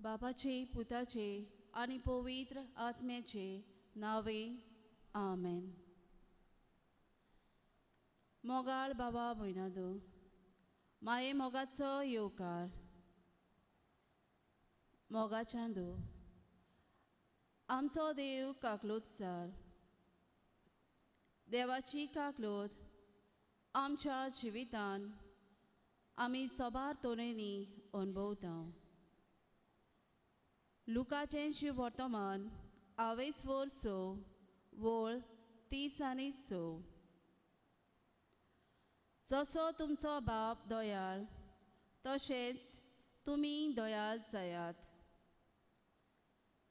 बापाचे, पुताचे आणि पवित्र आत्म्याचे नावे आमेन. मोगाळ बाबा भयणादो, माये मोगाचो येवकार, मोगाच्यान आमचो देव काकलोत सार. देवाची काकलोत आमच्या जिवितान आमी सोबार तोरेनी अनुभवता. लुकाचें शिव वर्तमान 24 वोळ 30 आनी 6. जसो तुमचो बाप दयाळ तशेंच तुमी दयाळ जायात.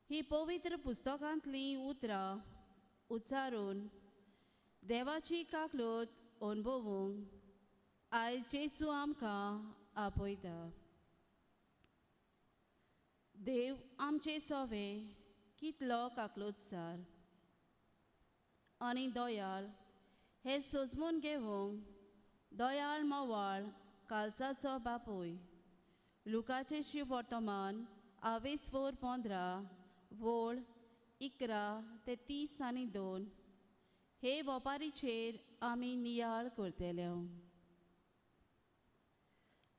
ही पवित्र पुस्तकांतलीं उतरां उच्चारून देवाची काकलोत अनुभवूंक आयज जेसू आमकां आपयता. देव आमचे सोवे कितलो काकलोतसार आनी दयाळ हे सजमून घेवंक दयाळ मोवाळ कालसाचो बापूय लुकाचे शिव वर्तमान 24:15 वोळ 11 ते 30 आनी 2 हे वपारीचेर आमी नियाळ करतले.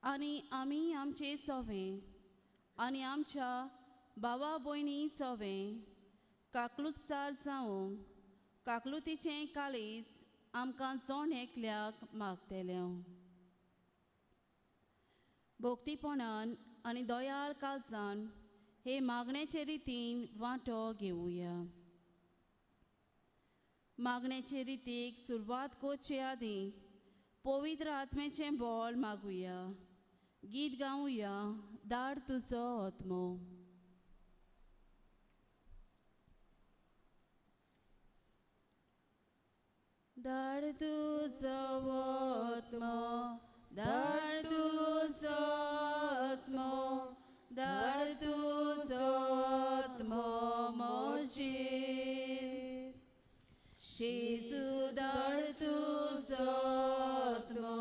आनी आमी आमचे सोवें आनी आमच्या भावा भयणी सोवें काकलुतसार जावंक काकलुतीचें काळीज आमकां जोण एकल्याक मागतले. भोक्तीपणान आनी दयाळ काळजान हे मागणेचे रितीन वांटो घेवया. मागणेचे रितीक सुरवात करचे आदीं पवित्र आत्म्याचें बळ मागुया. गीत गावुया, धाड तुजो आत्मो. धाड तुजो आत्मो, धाड तुजो आत्मो, धाड तुजो आत्मो म्हजेर. जेजू धाड तुजो आत्मो,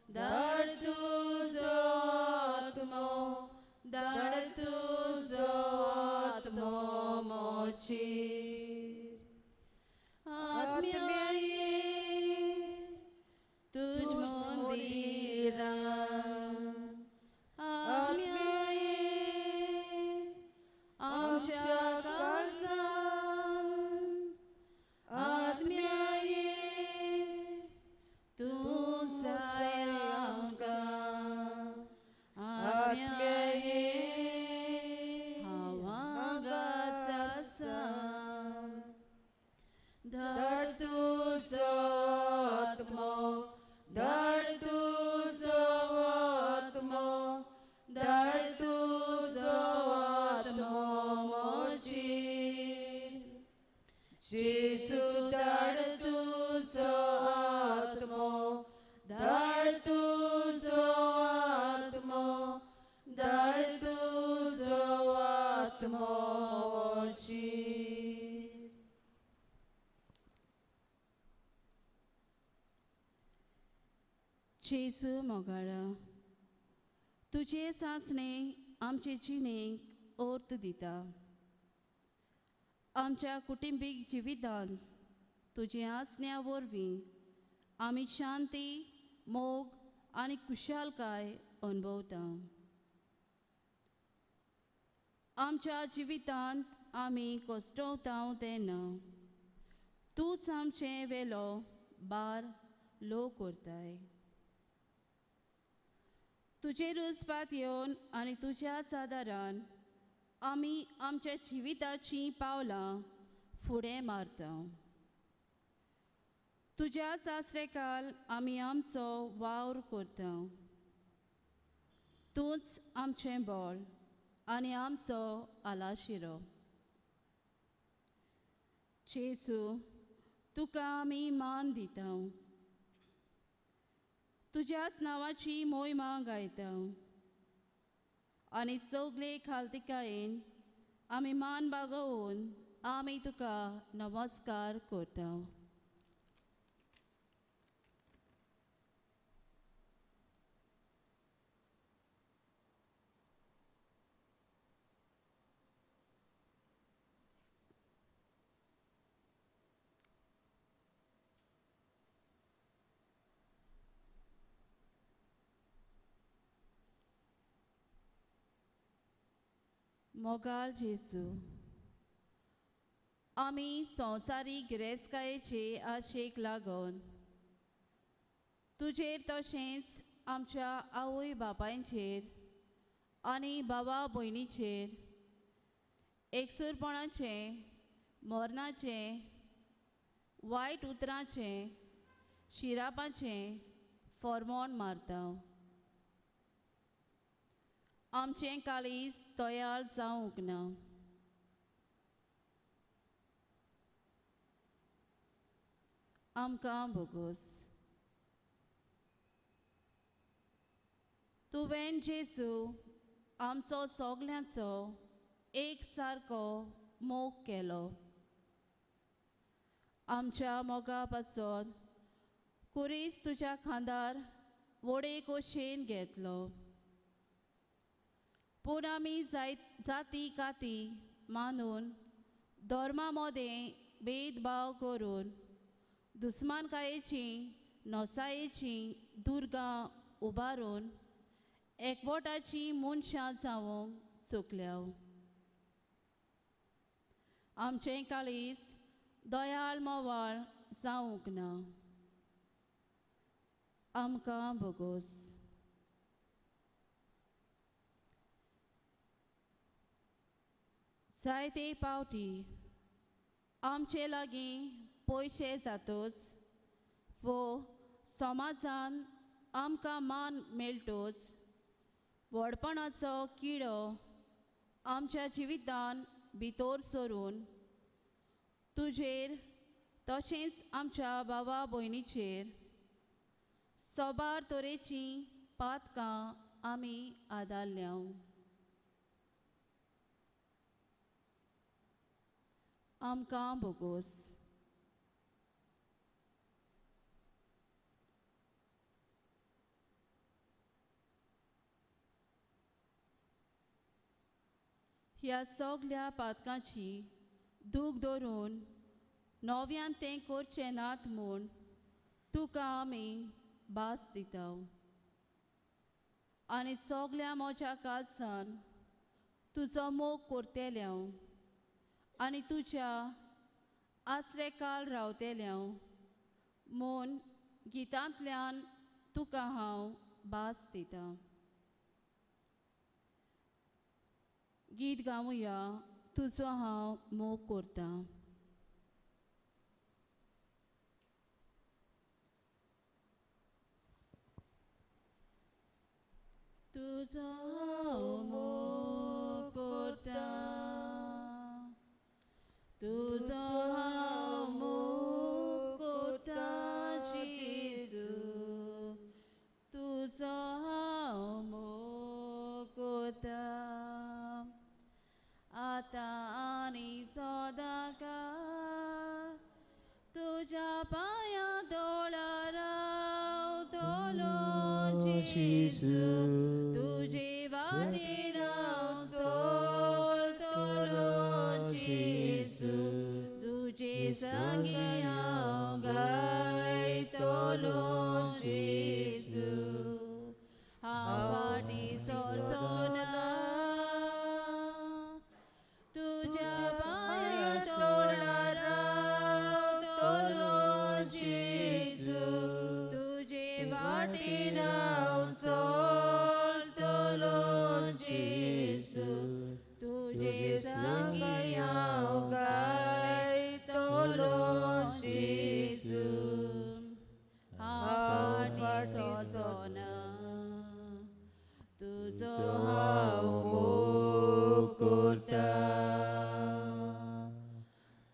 धाड तुजो आत्मो, धाड तुजो आत्मो म्हजेर. आत्म्या ये तुज मंदिरान, आत्म्या ये आमच्या काळजान, आत्म्या ये तूं जाय आमकां, आत्म्या ये हांव हांगाच आसा. धाड तुजो आत्मो, धाड तुजो आत्मो, धाड तुजो आत्मो म्हजेर. जेजू धाड तुजो आत्मो, धाड तुजो आत्मो, धाड तुजो आत्मो म्हजेर. जेजू मोगाळा, तुजे चांचणे आमचे जिणेक अर्थ दिता. आमच्या कुटुंबीक जिवितान तुजे आसण्या वरवीं आमी शांती, मोग आनी खुशालकाय अनुभवता. आमच्या जिवितांत आमी कश्टवता तेन्ना तूंच आमचे वेलो बार लो करताय. तुजेरूच पात येवन आनी तुज्याच आदारान आमी आमच्या जिविताचीं पावलां फुडें मारता. तुज्याच आसरेकाल आमी आमचो वावर करता. तूंच आमचें बळ आनी आमचो आलाशिरो. जेजू, तुका आमी मान दिता. तुज्याच नांवाची मोहिमा गायता आनी सगळे खालतिकायेन आमी मान बागोवन आमी तुका नमस्कार करता. मोगाल जेसू, आमी संवसारीक गिरेस्तकायेचे आशेक लागून तुजेर तशेंच आमच्या आवय बापायंचेर आनी भावा भयणीचेर एकसुरपणाचें, मरणाचें, वायट उतरांचें, शिरापाचें फर्मोण मारता. आमचें काळीज तयार जावंक ना. आमकां बोगोस. तुवें जेजू आमचो सगल्यांचो एक सारको मोग केलो. आमच्या मोगा पासून कुरीस तुज्या खांदार व्हडे कोशेन घेतलो. पूण आमी जाती काती मानून धर्मा मदें भेदभाव करून दुस्मानकायेची नोसायेची दुर्गां उबारून एकवटाची मनशां जावंक चुकल्या. आमचें काळीज दयाळ मोवाळ जावंक ना. आमकां बोगोस. जायते पावटी आमचे लागीं पयशे जातोच वो समाजान आमकां मान मेळटोच व्हडपणाचो किडो आमच्या जिवितान भितर सरून तुजेर तशेंच आमच्या भावा भयणीचेर सोबार तरेचीं पातकां आमी आदारल्या. आमकां बोगोस. ह्या सगल्या पातकांची दूख धरून नव्यान तें करचें नात म्हूण तुका आमी भास दिता. आनी सगल्या म्हज्या काळजान तुजो मोग करतेल्या आनी तुज्या आसरेकाल रावतेल्या म्हूण गितांतल्यान तुका हांव भास दितां. गीत गावुया, तुजो हांव मोग करतां. तुजो हांव मोग करतां. तुजो हांव मोग करतां जेजू. तुजो हांव मोग करतां. आतां आनी सदांकाळ तुज्या पांया दोळा रावतलो जेजू. तुजे वाटेर हांव चलतलो जेजू. तुजे संगी हांव गायतलो जेजू. हांव फाटी सरचो ना. तुज्या पांया दोळा रावतलो जेजू. तुजे वाटेर हांव चलतलो जेजू. तुजे संगी हांव गायतलो जेजू. हांव फाटी सरचो ना. तुजो हांव मोग करतां.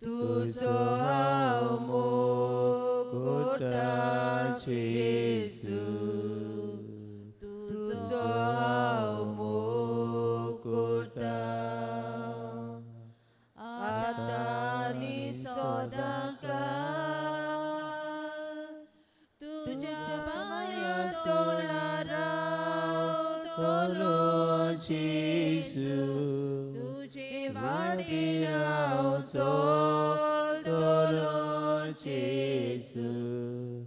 तुजो हांव मोग करतां जेजू. तुजो हांव मोग करतां. आतां आनी सदांकाळ तुज्या पांया दोळा रावतलो जेजू. तुजे वाटेर हांव चलतलो जेजू.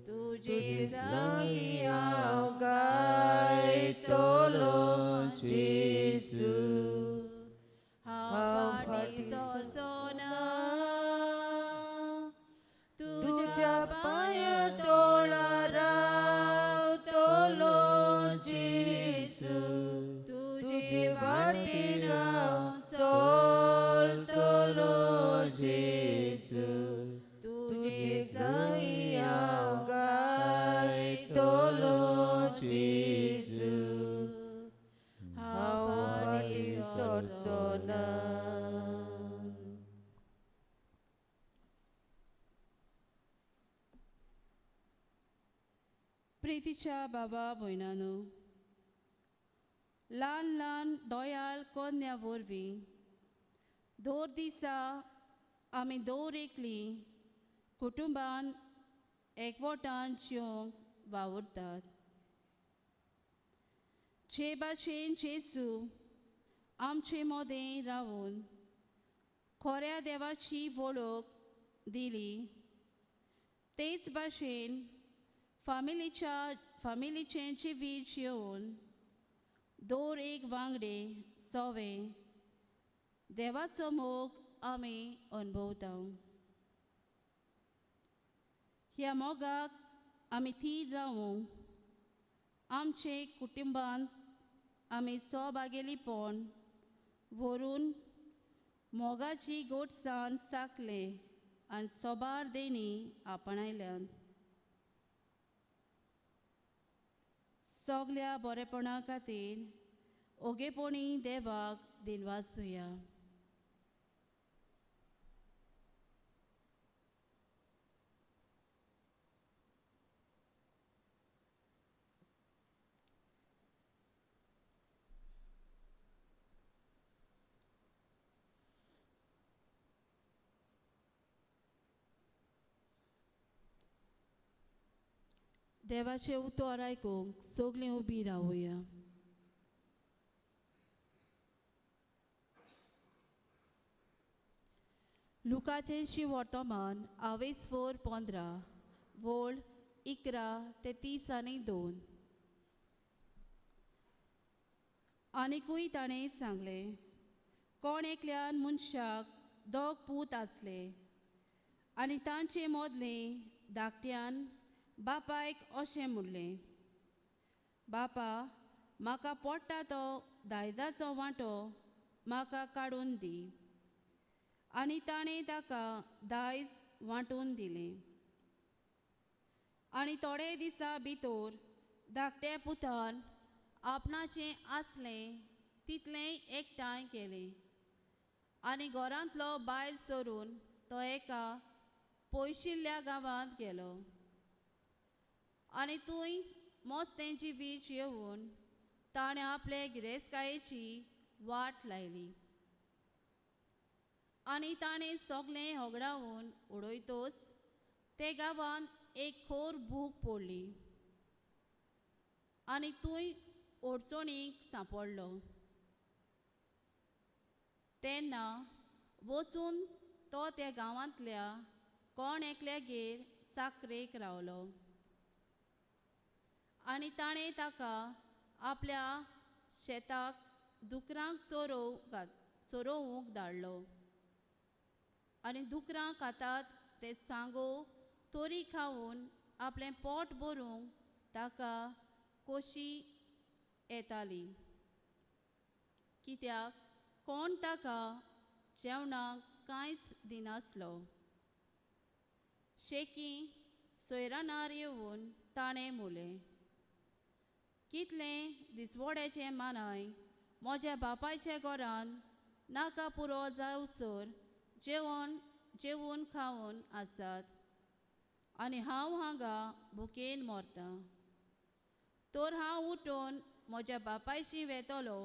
तुजे संगी हांव गायतलो जेजू. प्रितीच्या बाबा भयणानो, ल्हान ल्हान दोयाल कोन्या वरवीं दोर दिसा आमी दोर एकली कुटुंबान एकवटान जेवंक वावुरतात. जे भाशेन जेजू आमचे मोदें रावून खऱ्या देवाची वळख दिली, तेच भाशेन फामिलीचें जिवीत जिवन दोर एक वांगडे सोवें देवाचो मोग आमी अनुभवता. ह्या मोगाक आमी थीर रावूंक आमचे कुटुंबांत आमी सहभागिलीपण व्हरून मोगाची गोडसाण साकले आनी सोबार देणी आपणायल्यात. सगल्या बरेपणा खातीर ओगेपणी देवाक दिनवासुया. देवाचे उतर आयकूंक सगलीं उबी रावुया. लुकाचें शिवर्तमान 24:15 वोळ 11 ते 30:2. आनीकूय ताणें सांगलें, कोण एकल्यान मनशाक 2 पूत आसले आनी तांचे मोदले धाकट्यान बापायक अशें म्हणलें, बापा, म्हाका पडटा तो दायजाचो वांटो म्हाका काडून दी. आनी ताणें ताका दायज वांटून दिलें. आनी थोडे दिसा भितर धाकट्या पुतान आपणाचें आसलें तितलेंय एकठांय केलें आनी घरांतलो भायर सरून तो एका पयशिल्ल्या गांवांत गेलो. आनी थंय मोस्तें जिवीत येवन ताणें आपले गिरेस्तकायेची वाट लायली. आनी ताणें सगलें होगडावन उडयतच ते गांवांत एक खोर भूक पडली आनी थंय अडचणीक सांपडलो. तेन्ना वचून तो त्या गांवांतल्या कोण एकल्यागेर साकरेक रावलो. आनी ताणें ताका आपल्या शेताक दुकरांक चोरोवंक धाडलो. आनी दुकरां खातात ते सांगो तोरी खावन आपलें पोट भरूंक ताका खोशी येताली, कित्याक कोण ताका जेवणाक कांयच दिनासलो. शेकी सोयरानार येवन ताणें म्हणलें, कितलें दिसवड्याचें मानाय म्हज्या बापायच्या घरान नाका पुरो जावसर जेवून खावन आसात आनी हांव हांगा भुकेन मरतां. तर हांव उठून म्हज्या बापायशी वेतलो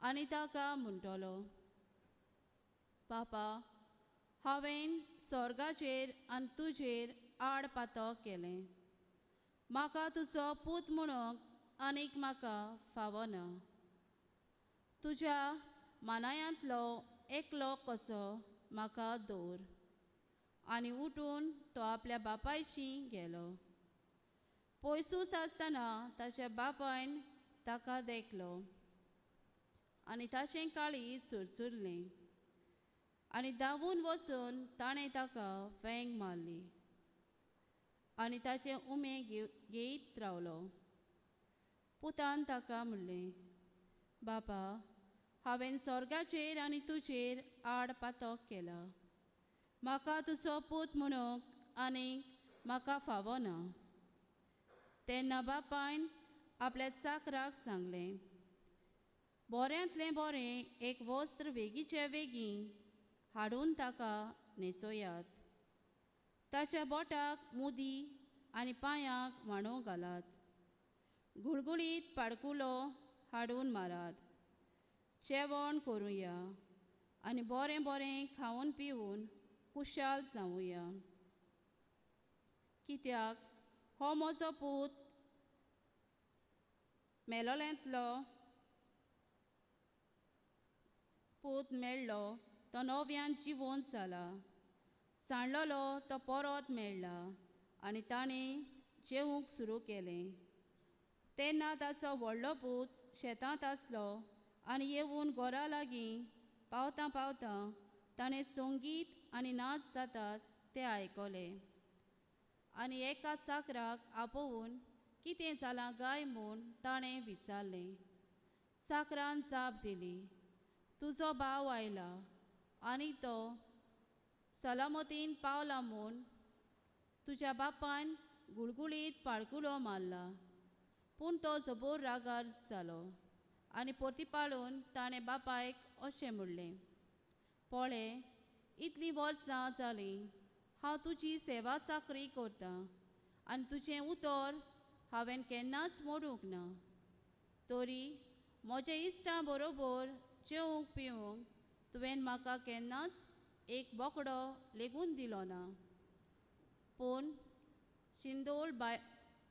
आनी ताका म्हणटलो, बापा, हांवें स्वर्गाचेर आनी तुजेर आड पातक केलें. म्हाका तुजो पूत म्हणूंक आनीक म्हाका फावना. तुज्या मानायांतलो एकलो कसो म्हाका दवर. आनी उठून तो आपल्या बापायशी गेलो. पयसूच आसतना ताच्या बापायन ताका देखलो आनी ताचें काळीज चुरचुरलें. आनी धांवून वचून ताणें ताका वेंग मारली आनी ताचें उमेग घेयत रावलो. पुतान ताका म्हणलें, बापा, हांवें स्वर्गाचेर आनी तुजेर आड पातक केला. म्हाका तुजो पूत म्हणूंक आनीक म्हाका फावना. तेन्ना बापायन आपल्या चाकराक सांगलें, बोऱ्यांतलें बोरें एक vostr वेगीचे-वेगीं हाडून ताका नहेसोयात. ताच्या बोटाक मुदी आनी पांयांक मांडो घालात. गुळगुळीत पाडकुलो हाडून मारात. जेवण करुया आनी बरें बरें खावन पिवन कुशाल जावुया. कित्याक हो म्हजो पूत मेलोल्यांतलो पूत मेळ्ळो तो नव्यान जिवंत जाला. सांडलोलो तो परत मेळ्ळा आनी ताणें जेवूंक सुरू केलें. तेन्ना ताचो व्हडलो पूत शेतांत आसलो आनी येवून घरा लागीं पावता पावता ताणें संगीत आनी नाच जातात तें आयकलें. आनी एका चाकराक आपोवून कितें जालां काय म्हूण ताणें विचारलें. चाकरान जाप दिली, तुजो भाव आयला आनी तो सलामतीन पावला म्हूण तुज्या बापायन गुळगुळीत पाडकुलो मारला. पूण तो जबोर रागार जालो आनी परतीपाळून ताणें बापायक अशें म्हणलें, पळय, इतलीं वर्सां जालीं हांव तुजी सेवा चाकरी करतां आनी तुजें उतर हांवें केन्नाच मोडूंक ना. तरी म्हज्या इश्टां बरोबर जेवूंक पिवूंक तुवें म्हाका केन्नाच एक बोकडो लेगून दिलो ना. पूण शिंदोळ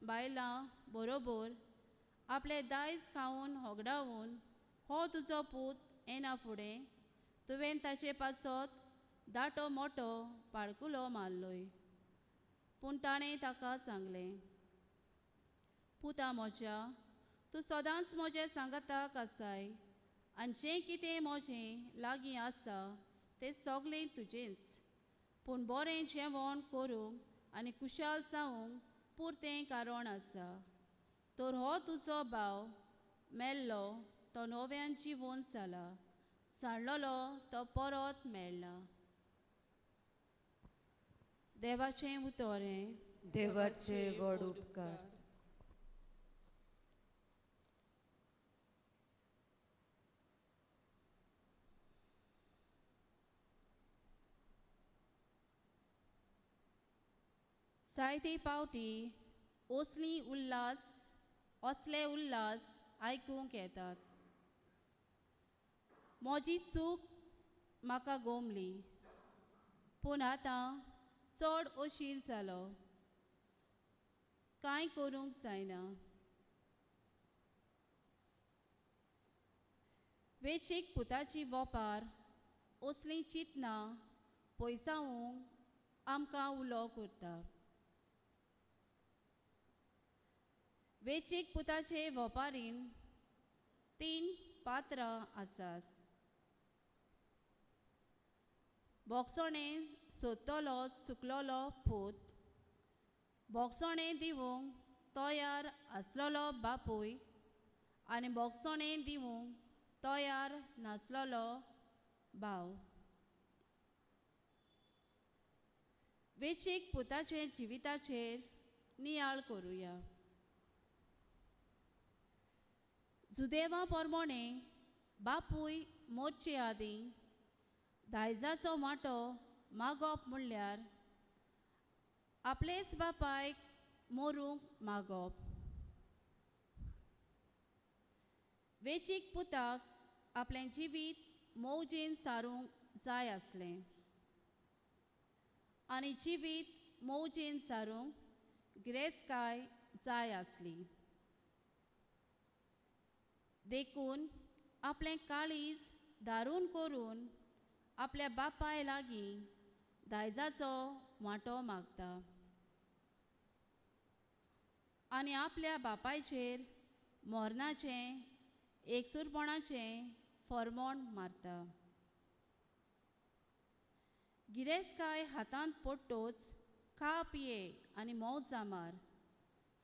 बायलां बरोबर आपलें दायज खावन होगडावून हो तुजो पूत येना फुडें तुवें ताचे पासत धाटो मोठो पाडकुलो मारलोय. पूण ताणें ताका सांगलें, पुता म्हज्या, तूं सदांच म्हजे सांगाताक आसाय आनी जें कितें म्हजें लागीं आसा तें सगळें तुजेंच. पूण बरें जेवण करूंक आनी कुशाल जावंक पुरतें कारण आसा. तर हो तुजो भाव मेल्लो तो नव्यान जिवंत जाला, सांडलोलो तो परत मेळ्ळा. देवाचें उतोरें. देवाचे व्हड उपकार. जायते पावटी असले उल्हास आयकूंक येतात. म्हजी चूक म्हाका गोमली, पूण आतां चड उशीर जालो, कांय करूंक जायना. वेंचीक पुताची वोपार असलीं चिंतनां पयसावूंक आमकां उलो करता. वेंचीक पुताचे वोपारीन 3 पात्रां आसात. बोगसोणें सोदतलो चुकलोलो पूत, बोगसोणें दिवंक तयार आसलोलो बापूय आनी बोगसोणें दिवंक तयार नासलोलो भाव. वेंचीक पुताचे जिविताचेर नियाळ करुया. जुदेवा पोरमोणें बापूय मोरचे आदीं दायजाचो वांटो मागप म्हणल्यार आपलेच बापायक मोरूंक मागप. वेंचीक पुताक आपलें जिवीत मौजेन सारूंक जाय आसलें आनी जिवीत मौजेन सारूंक गिरेस्तकाय जाय आसली. देखून आपलें काळीज दारून करून आपल्या बापाय लागीं दायजाचो वांटो मागता आनी आपल्या बापायचेर मोरणाचें एकसुरपणाचें फर्मोण मारता. गिरेस्तकाय हातांत पडटोच खा पिये आनी मौजा मार.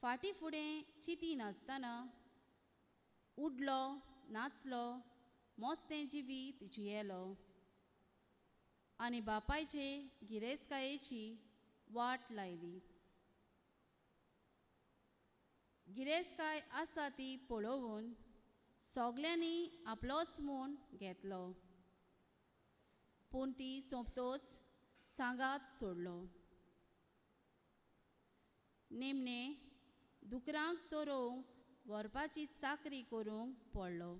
फाटीं फुडें चिंती नासतना उडलो, नाचलो, मस्तें जिवीत जियेलो आनी बापायचे गिरेस्तकायेची वाट लायली. गिरेस्तकाय आसा ती पळोवन सगल्यांनी आपलोच म्हूण घेतलो, पूण ती सोंपतोच सांगात सोडलो. निमणें दुकरांक चोरोवंक व्हरपाची चाकरी करूंक पडलो.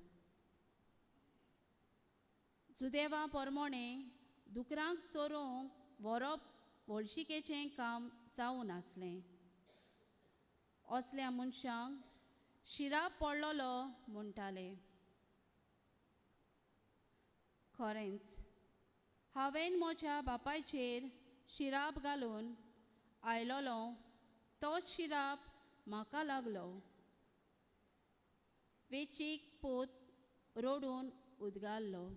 सुदैवा पोरमोणे दुकरांक चोरूंक व्हरप व्हडशिकेचें काम जावूं नासलें. असल्या मनशांक शिराप पडलोलो म्हणटाले. खरेंच हांवें म्हज्या बापायचेर शिराप घालून आयलोलो तोच शिराप म्हाका लागलो. वेचीक पूत रोडून उदगाल्लो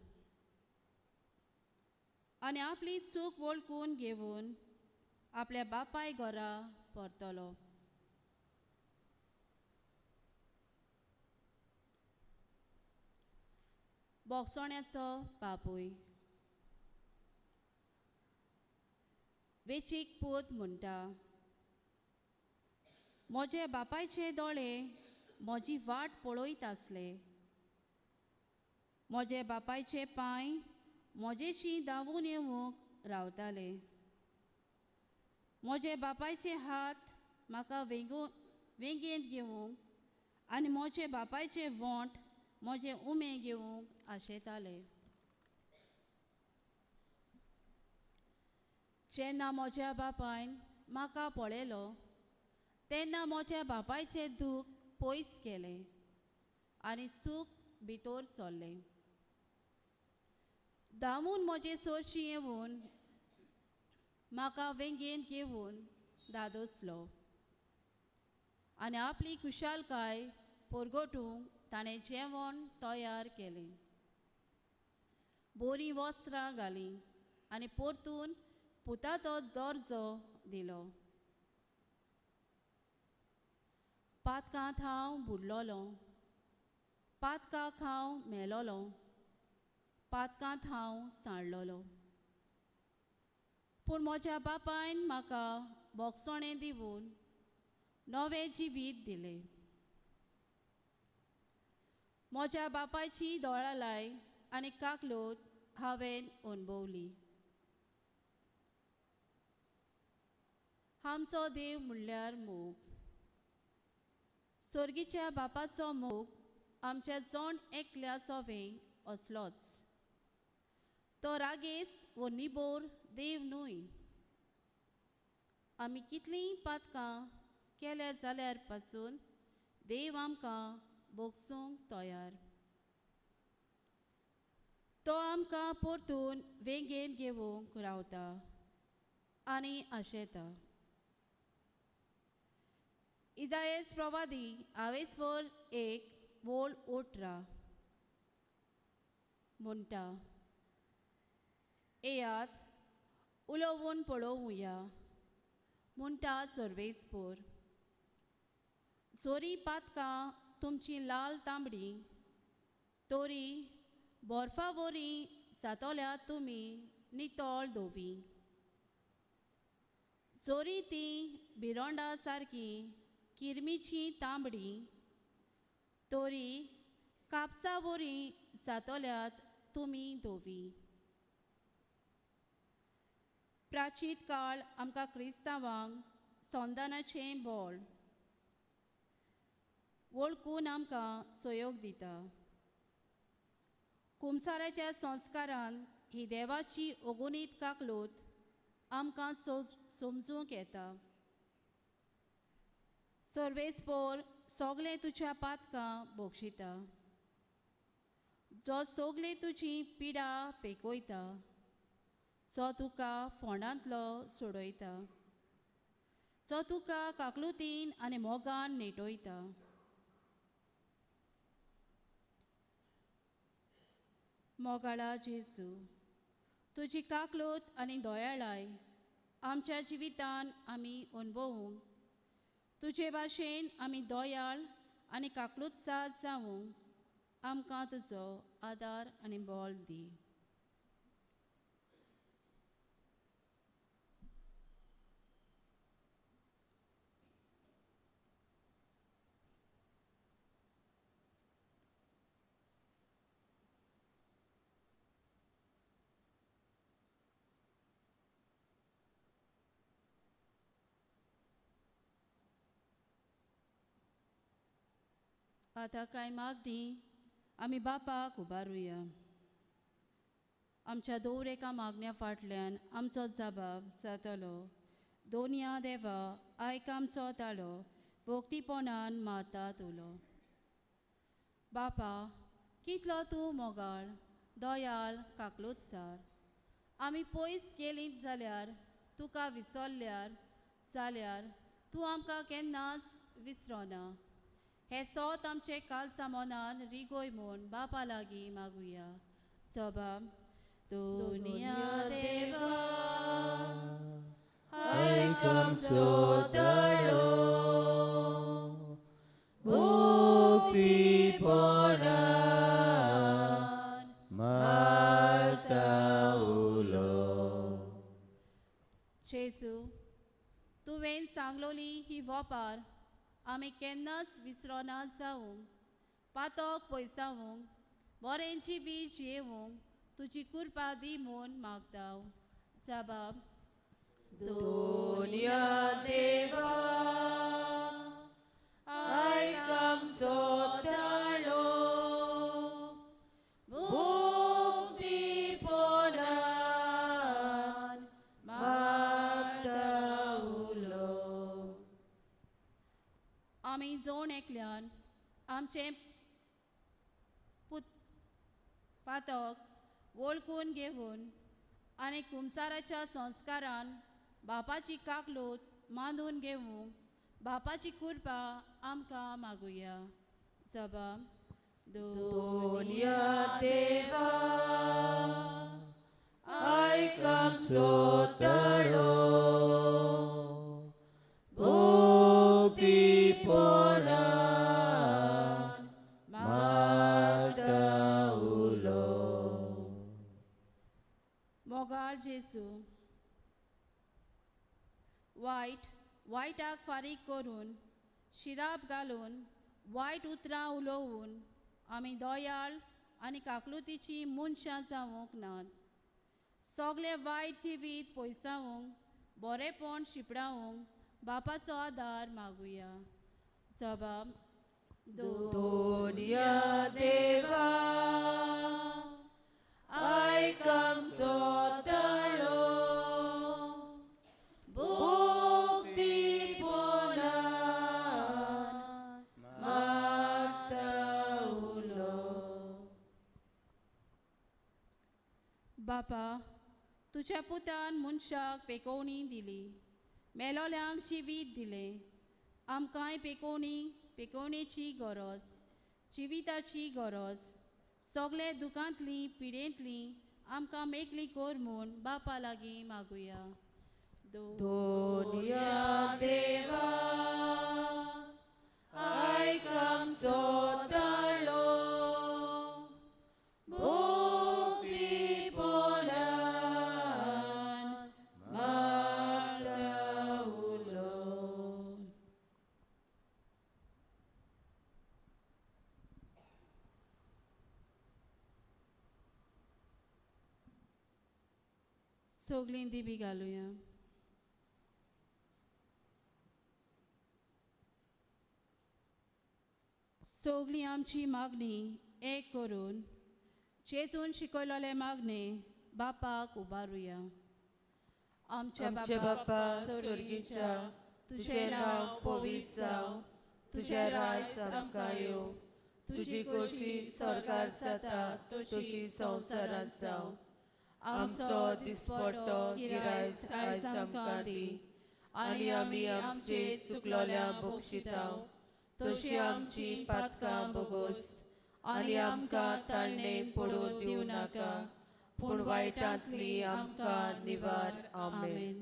आनी आपली चूक वळखून घेवन आपल्या बापाय घरा परतलो. बोगसोण्याचो बापूय. वेचीक पूत म्हणटा, म्हजे बापायचे दोळे म्हजी वाट पळयत आसले. म्हजे बापायचे पांय म्हजेशी धांवून येवंक रावताले. म्हजे बापायचे हात म्हाका वेंगेंत घेवंक आनी म्हजे बापायचे वोंट म्हजे उमे घेवंक आशेताले. जेन्ना म्हज्या बापायन म्हाका पळयलो तेन्ना म्हज्या बापायचें दूख पयस केलें आनी सूख भितर सरलें. धांवून म्हजे सोरशी येवून म्हाका वेंगेंत घेवून धादोसलो आनी आपली खुशालकाय परगटूंक ताणें जेवण तयार केलें. बरीं वस्त्रां घालीं आनी परतून पुताचो दर्जो दिलो. पातकांत हांव बुडलोलो, पातकाक हांव मेलोलो, पातकांत हांव साणलोलो. पूण म्हज्या बापायन म्हाका बोगसोणें दिवून नवें जिवीत दिलें. म्हज्या बापायची दोळालाय आनी काकलूत हांवें अणभवली. आमचो देव म्हणल्यार मोग. सर्गीच्या बापाचो मोग आमच्या जोण एकल्या सोवें असलोच. तो रागेस्त वो निबोर देव न्हय. आमी कितलींय पातकां केल्या जाल्यार पासून देव आमकां बोगसूंक तयार. तो आमकां परतून वेंगेंत घेवंक रावता आनी आशेता. इजायेस प्रवादी 21 व्होळ 18 म्हणटा, येयात उलोवून पळोवया म्हणटा सर्वेस्पोर. जोरी पातकां तुमची लाल तांबडी तोरी बर्फावरी जातोल्यात तुमी नितळ धोवी. जोरी ती भिरोंडा सारकी किरमीची तांबडी तोरी कापसावरी जातोल्यात तुमी धोवी. प्राचीत काळ आमकां क्रिस्तांवांक संदानाचें बोळ वळखून आमकां सयोग दिता. कुमसाराच्या संस्कारान ही देवाची अगोनीत काकलूत आमकां समजूंक येता. सर्वेस्पोर सोगलें तुज्या पातकां बोगशिता. जो सोगली तुजी पिडा पेकयता, जो तुका फोंडांतलो सोडयता, जो तुका काकलुतीन आनी मोगान नेटोयता. मोगाळा जेजू, तुजी काकलूत आनी दोयाळाय आमच्या जिवितान आमी अणभवूंक तुजे भाशेन आमी दोयाळ आनी काकलुतसाद जावूंक आमकां तुजो आदार आनी बोल दी. आतां कांय मागणी आमी बापाक उबारुया. आमच्या दर एका मागण्या फाटल्यान आमचो जबाब जातलो. दोनया देवा आयक आमचो ताळो भोक्तीपणान मारतात उलो. बापा, कितलो तूं मोगाळ, दोयाळ, काकलुतसार. आमी पयस गेलीं जाल्यार तुका विसरल्यार जाल्यार तूं आमकां केन्नाच विसरोना. हे सोत आमचे काल सामोनान रिगोय म्हूण बापा लागीं मागुया. सोबाब, दोनया देवा आयक आमचो ताळो भोक्तीपणान मारता उलो. जेजू, तुवें सांगलोली ही वोपार आमी केन्नाच विसरोना जावंक, पातोक पयसावंक, बरें जिवीत जियेवंक तुजी कृपा दी म्हूण मागतांव. जबाब, दोनया देवा आयक आमचो ताळो भोक्तीपणान मारता उलो. आमी जोण एकल्यान आमचे पातोक वळखून घेवन आनी कुमसाराच्या संस्कारान बापाची काकलूत मांडून घेवंक बापाची कृपा आमकां मागुया. जबाब, दोनया देवा आयक आमचो ताळो भोक्तीपणान मारता उलो. मोगाळ जेजू, वायटाक फारीक करून शिराप घालून वायट उतरां उलोवून आमी दोयाळ आनी काकलुतीची मनशां जावंक नात. सगळे वायट जिवीत पयसावंक बरेपण शिपडावंक बापाचो आदार मागुया. जबाब, दोनया देवा आयक आमचो ताळो भोक्तीपणान मारता उलो. बापा, तुज्या पुतान मनशाक पेकोवणी दिली, मेलोल्यांक जिवीत दिलें. आमकांय पेकोवणेची गरज, जिविताची गरज. सगळे दुखांतली पिडेंतली आमकां मेकळी कर म्हूण बापा लागीं मागुया. दोनया देवा आयक आमचो ताळो भोक्तीपणान मारता उलो. सगळीं दिबी घालुया. सगळीं आमची मागणी एक करून जेजून शिकयलोले मागणे बापाक उबारुया. आमचे बापा स्वर्गीच्या, तुझें नांव पवित्र जावं, तुझें राज आमकां येवं, तुजी कशी स्वर्गार जाता तशी संवसारांत जावं. आमचो दिसपट्टो गिरायज आयज आमकां दी, आनी आमी आमचे चुकलोल्यांक बक्षितांव, तशी आमची पातकां बोगोस आनी आमकां ताळणेन पडून दिवं नाका, पूण वायटांतली आमकां निवार. आमेन.